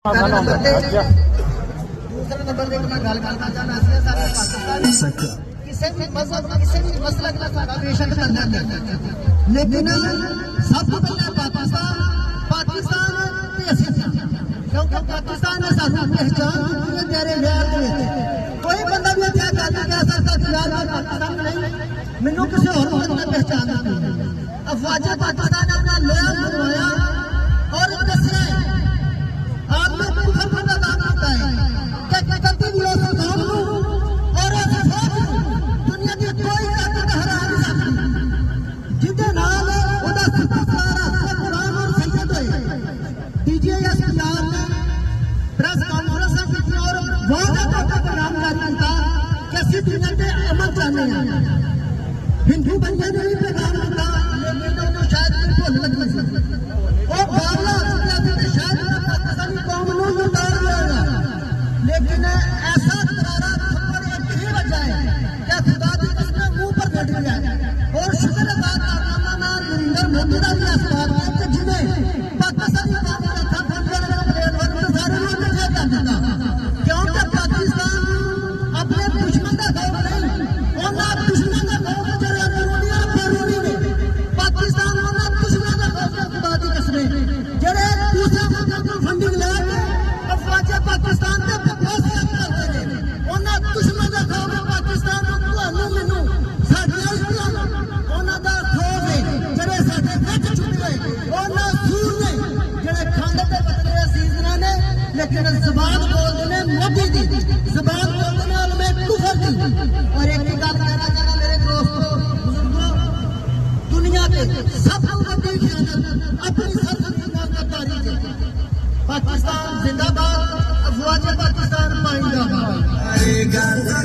दूसरे नंबर पर मैं गल करना चाहना किसी भी मजहब किसी भी मसलक का सारा बेशक करना लेकिन सब तो पहले पाकिस्तान क्योंकि पाकिस्तान ने सानू पहचान तेरे व्याह कोई बंदा भी क्या कह सकता फिलहाल पाकिस्तान नहीं मैनू किसी और मुल्क ने पहचाना अफवाज पाकिस्तान ने अपना लिया बनवाया और दसिया आपने कुफर का दावा करता है कि कतई भी उस कौम को और उस कौम दुनिया की कोई ताकत हरा नहीं सकती जिदे नाल ओदा सिद्धा सारा कुरान और सैयद होए डीजीएस पंजाब ने प्रेस कॉन्फ्रेंस की और वादा का प्रोग्राम जारी किया कि असि दुनिया के अमन चाहते हैं हिंदू बंदे ने भी पैगाम दिया लेकिन उन्होंने शायद भुल लगी सी वो बावला शायद पाकिस्तानी कौम को उतार देगा लेकिन ऐसा करारा थप्पड़ एक ही वजह है कि खुदा की कसम मुंह पर बैठ गया और शुक्र अदा करना ना नरेंद्र मोदी का भी असबाब है कि जिन्हें पाकिस्तानी कौम का था प्लेटफॉर्म पर सारे लोग कर दिया क्योंकि पाकिस्तान अपने दुश्मन का दौर नहीं उन्होंने दुश्मन का दौर चले दुनिया बेरूनी ने पाकिस्तान उन्होंने दुश्मन का दौर खुदा की कसम जड़े दूसरे मुल्कों को फंडिंग लेके अफवाज पाकिस्तान के बकवास करते हैं उन्होंने दुश्मन का खौफ पाकिस्तान को ਤੁਹਾਨੂੰ ਮੈਨੂੰ ਸਾਡੇ ਇਸਲਾਮ ਉਹਨਾਂ ਦਾ ਖੌਫ ਹੈ ਜਿਹੜੇ ਸਾਡੇ ਵਿੱਚ ਛੁਪੇ ਹੋਏ ਉਹਨਾਂ ਸੂਰ ਨੇ ਜਿਹੜੇ ਖੰਡ ਤੇ ਬਦਲੇ ਅਜ਼ੀਜ਼ਨਾ ਨੇ लेकिन जबान बोलते हैं मोदी की जबान बोलते हैं उनमें कुफर की और एक ही बात कहना चाहना मेरे दोस्तों बुजुर्गों दुनिया के सब बड़ी खियानत अपनी सरहद की तारीख है पाकिस्तान जिंदा